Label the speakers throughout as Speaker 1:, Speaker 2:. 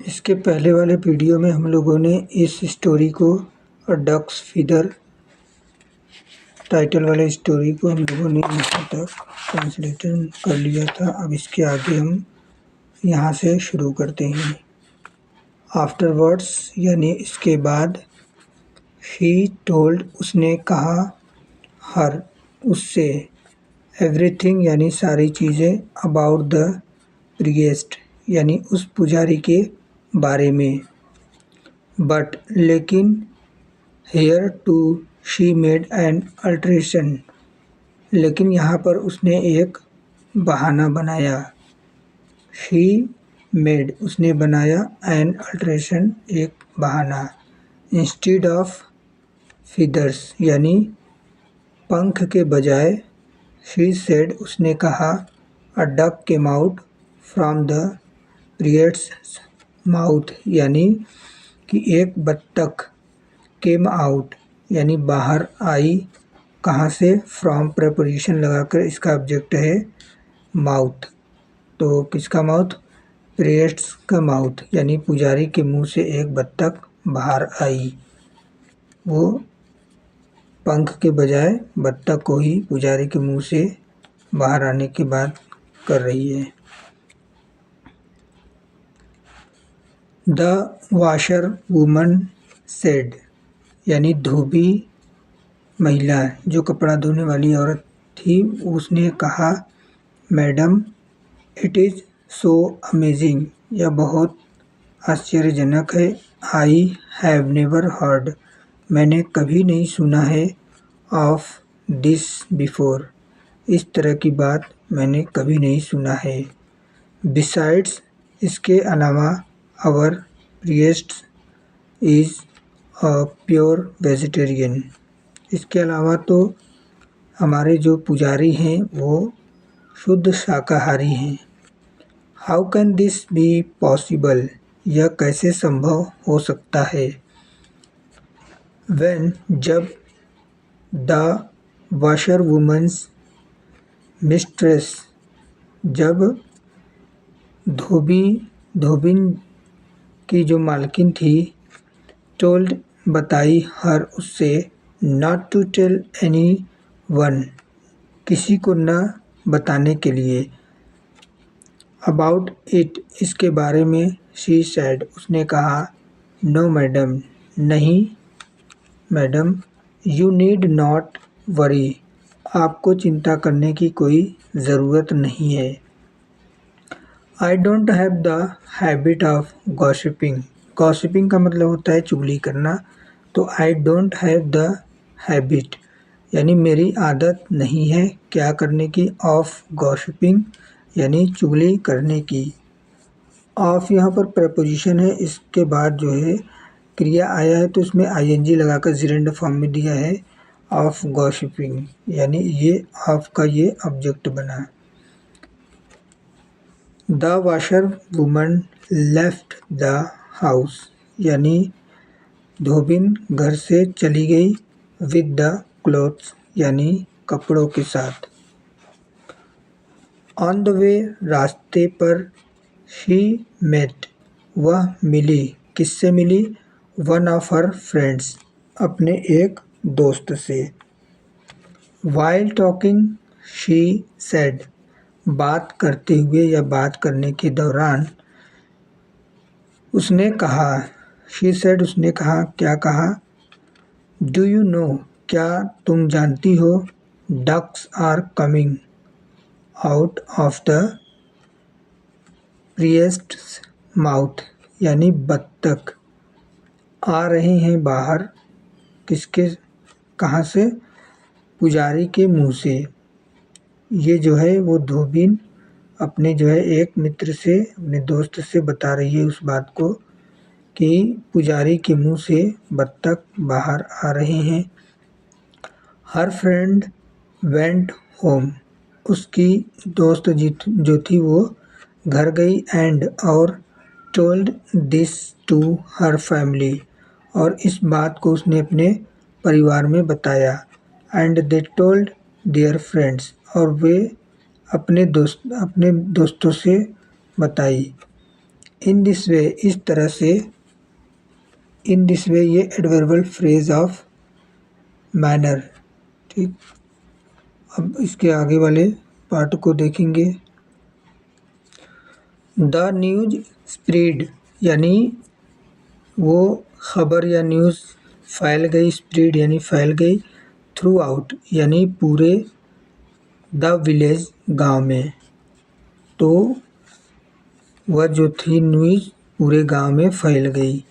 Speaker 1: इसके पहले वाले वीडियो में हम लोगों ने इस स्टोरी को अ डक्स फीदर टाइटल वाले स्टोरी को हम लोगों ने यहाँ तक ट्रांसलेशन कर लिया था। अब इसके आगे हम यहाँ से शुरू करते हैं। आफ्टरवर्ड्स यानी इसके बाद, ही टोल्ड उसने कहा, हर उससे, एवरीथिंग यानी सारी चीज़ें, अबाउट द प्रीस्ट यानी उस पुजारी के बारे में, बट लेकिन, here too she made an alteration लेकिन यहाँ पर उसने एक बहाना बनाया। शी मेड उसने बनाया, एन अल्ट्रेशन एक बहाना, इंस्टीड ऑफ फीदर्स यानी पंख के बजाय, शी सेड उसने कहा, a duck came out from the priest's mouth यानी कि एक बत्तख, केम आउट यानी बाहर आई, कहाँ से, फ्रॉम प्रेपोजिशन लगाकर इसका ऑब्जेक्ट है माउथ। तो किसका माउथ? प्रीस्ट्स का माउथ यानी पुजारी के मुंह से एक बत्तख बाहर आई। वो पंख के बजाय बत्तख को ही पुजारी के मुंह से बाहर आने की बात कर रही है। द वाशर वुमन सेड यानी धोबी महिला, जो कपड़ा धोने वाली औरत थी, उसने कहा, madam, it is so amazing यह बहुत आश्चर्यजनक है। आई हैव नेवर हर्ड मैंने कभी नहीं सुना है, ऑफ दिस बिफोर इस तरह की बात मैंने कभी नहीं सुना है। बिसाइड्स इसके अलावा, our priest is a pure vegetarian इसके अलावा तो हमारे जो पुजारी हैं वो शुद्ध शाकाहारी हैं। How can this be possible यह कैसे संभव हो सकता है। व्हेन जब, द वाशर वुमन्स मिस्ट्रेस जब धोबिन की जो मालकिन थी, टोल्ड बताई, हर उससे, not to tell anyone किसी को न बताने के लिए, अबाउट इट इसके बारे में, शी सैड उसने कहा, नो मैडम नहीं madam, you need not worry आपको चिंता करने की कोई ज़रूरत नहीं है। I don't have the habit of gossiping gossiping का मतलब होता है चुगली करना। तो I don't have the habit यानी मेरी आदत नहीं है क्या करने की, ऑफ गॉसिपिंग यानी चुगली करने की। ऑफ यहाँ पर प्रपोजिशन है, इसके बाद जो है क्रिया आया है तो इसमें आईएनजी लगाकर जिरेंड फॉर्म में दिया है, ऑफ गॉसिपिंग यानी ये ऑफ का ये ऑब्जेक्ट बना। The washer woman left the house यानी धोबिन घर से चली गई, विद द क्लोथ्स यानी कपड़ों के साथ। ऑन द वे रास्ते पर, शी मेट वह मिली, किससे मिली, वन ऑफ हर फ्रेंड्स अपने एक दोस्त से। वाइल टॉकिंग, शी सेड बात करते हुए या बात करने के दौरान, उसने कहा, शी सेड उसने कहा, क्या कहा, डू यू नो क्या तुम जानती हो, ducks are coming out of the priest's mouth यानी बत्तख आ रहे हैं बाहर, किसके, कहाँ से, पुजारी के मुंह से। ये जो है वो धोबिन अपने जो है एक मित्र से, अपने दोस्त से बता रही है उस बात को कि पुजारी के मुंह से बत्तख बाहर आ रहे हैं। हर फ्रेंड वेंट होम उसकी दोस्त जो थी वो घर गई, एंड और, told this to her family और इस बात को उसने अपने परिवार में बताया। And they told their friends और वे अपने दोस्तों से बताई। इन दिस वे, इस तरह से। इन दिस वे ये एडवर्बल फ्रेज ऑफ मैनर। ठीक, अब इसके आगे वाले पार्ट को देखेंगे। द न्यूज स्प्रेड, यानी वो खबर या न्यूज़ फैल गई, स्प्रेड यानी फैल गई, थ्रू आउट यानी पूरे, द विलेज गांव में। तो वह जो थी न्यूज़ पूरे गांव में फैल गई।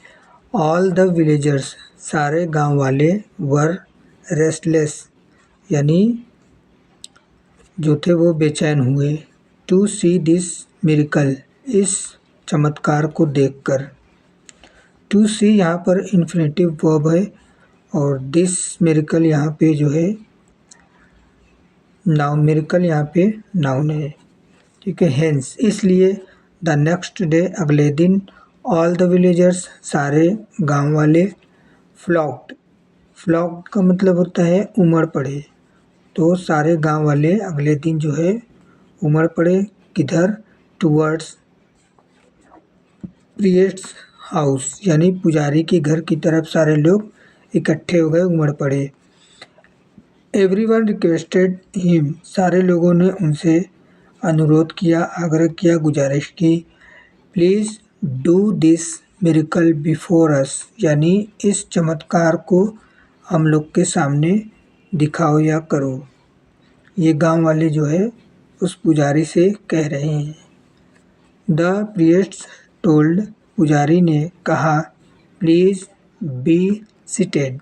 Speaker 1: ऑल द विलेजर्स, सारे गांव वाले, वर रेस्टलेस यानी जो थे वो बेचैन हुए, टू सी दिस मिरेकल, इस चमत्कार को देखकर। टू सी यहाँ पर इन्फिनेटिव वर्ब है और दिस मिरेकल यहाँ पे जो है नाउन, मिरेकल यहाँ पे नाउन है। ठीक है, हेंस, इसलिए द नेक्स्ट डे, अगले दिन, ऑल द विलेजर्स, सारे गांव वाले, फ्लॉक्ड, फ्लॉक्ड का मतलब होता है उमड़ पड़े। तो सारे गांव वाले अगले दिन जो है उमड़ पड़े, किधर, टूवर्ड्स प्रीस्ट्स हाउस, यानी पुजारी के घर की तरफ सारे लोग इकट्ठे हो गए, उमड़ पड़े। एवरीवन रिक्वेस्टेड हिम, सारे लोगों ने उनसे अनुरोध किया, आग्रह किया, गुजारिश की, please do this miracle before us, यानी इस चमत्कार को हम लोग के सामने दिखाओ या करो। ये गांव वाले जो है उस पुजारी से कह रहे हैं। द प्रीस्ट्स टोल्ड, पुजारी ने कहा, प्लीज़ बी सीटेड,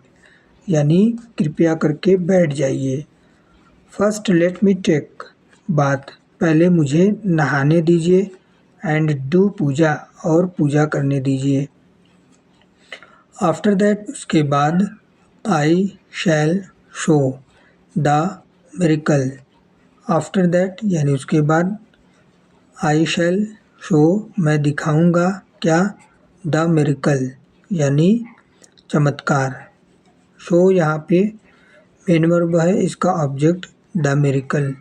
Speaker 1: यानी कृपया करके बैठ जाइए। First let me take bath, पहले मुझे नहाने दीजिए, एंड डू पूजा, और पूजा करने दीजिए। आफ्टर दैट, उसके बाद, I shall show the miracle, after that यानी उसके बाद, आई शैल शो, मैं दिखाऊंगा, क्या, द मिरेकल यानी चमत्कार। शो यहाँ पे मेन वर्ब है, इसका object the miracle.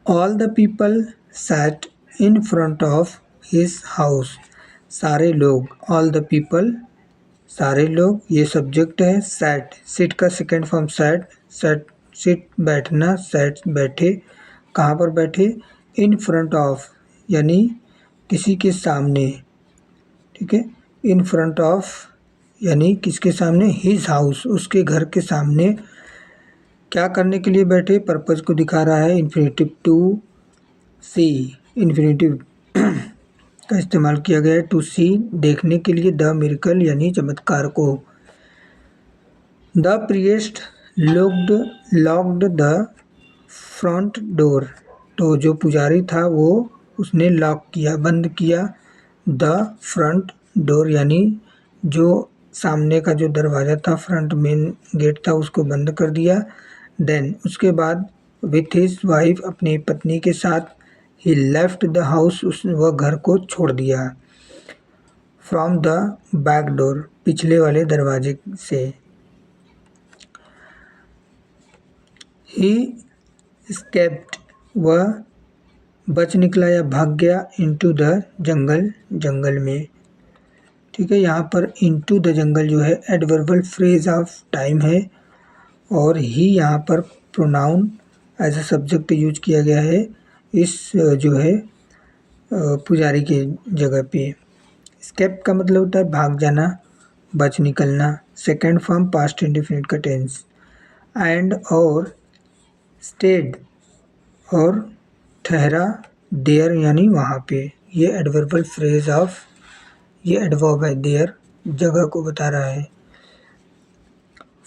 Speaker 1: All the people sat in front of his house, सारे लोग, ऑल द पीपल सारे लोग, ये सब्जेक्ट है। सैट, सिट का second form sat, sat sit बैठना, सैट बैठे, कहाँ पर बैठे, इन फ्रंट ऑफ यानी किसी के सामने। ठीक है, इन फ्रंट ऑफ यानी किसके सामने, हिज हाउस, उसके घर के सामने। क्या करने के लिए बैठे, पर्पज को दिखा रहा है, इन्फिनेटिव टू सी, इन्फिनेटिव का इस्तेमाल किया गया है, टू सी देखने के लिए, द मिरेकल यानी चमत्कार को। The priest locked the front door, तो जो पुजारी था वो उसने लॉक किया, बंद किया, द फ्रंट डोर यानी जो सामने का जो दरवाज़ा था, फ्रंट मेन गेट था, उसको बंद कर दिया। देन उसके बाद, विथ हिज वाइफ, अपनी पत्नी के साथ, ही लेफ्ट द हाउस, उसने वह घर को छोड़ दिया। फ्रॉम द बैक डोर, पिछले वाले दरवाजे से। ही एस्केप्ड, वह बच निकला या भाग गया, इनटू द जंगल, जंगल में। ठीक है, यहाँ पर इनटू द जंगल जो है एडवर्बल फ्रेज ऑफ टाइम है, और ही यहाँ पर pronoun as a subject use किया गया है इस जो है पुजारी के जगह पे। एस्केप का मतलब होता है भाग जाना, बच निकलना, सेकंड फॉर्म पास्ट इंडेफिनिट का टेंस। एंड, और, स्टेड, और ठहरा, देयर यानी वहाँ पे। ये एडवर्बल फ्रेज ऑफ, ये एडवर्ब है, देयर जगह को बता रहा है।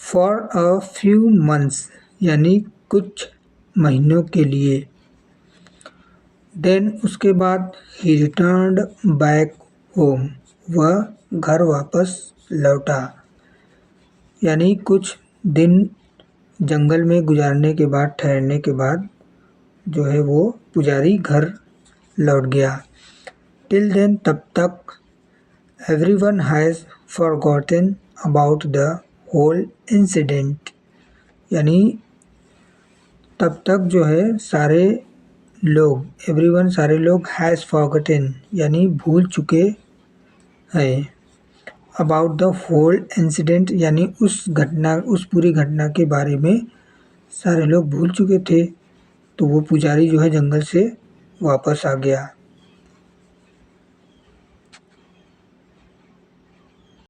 Speaker 1: फॉर अ फ्यू मंथ्स यानी कुछ महीनों के लिए। देन उसके बाद, ही रिटर्न्ड बैक होम, वह घर वापस लौटा, यानी कुछ दिन जंगल में गुजारने के बाद, ठहरने के बाद जो है वो पुजारी घर लौट गया। टिल देन, तब तक, everyone has forgotten about the whole incident, यानी तब तक जो है सारे लोग एवरीवन सारे लोग हैज़ फॉरगॉटन यानी भूल चुके हैं। अबाउट द होल इंसिडेंट यानी उस पूरी घटना के बारे में सारे लोग भूल चुके थे। तो वो पुजारी जो है जंगल से वापस आ गया।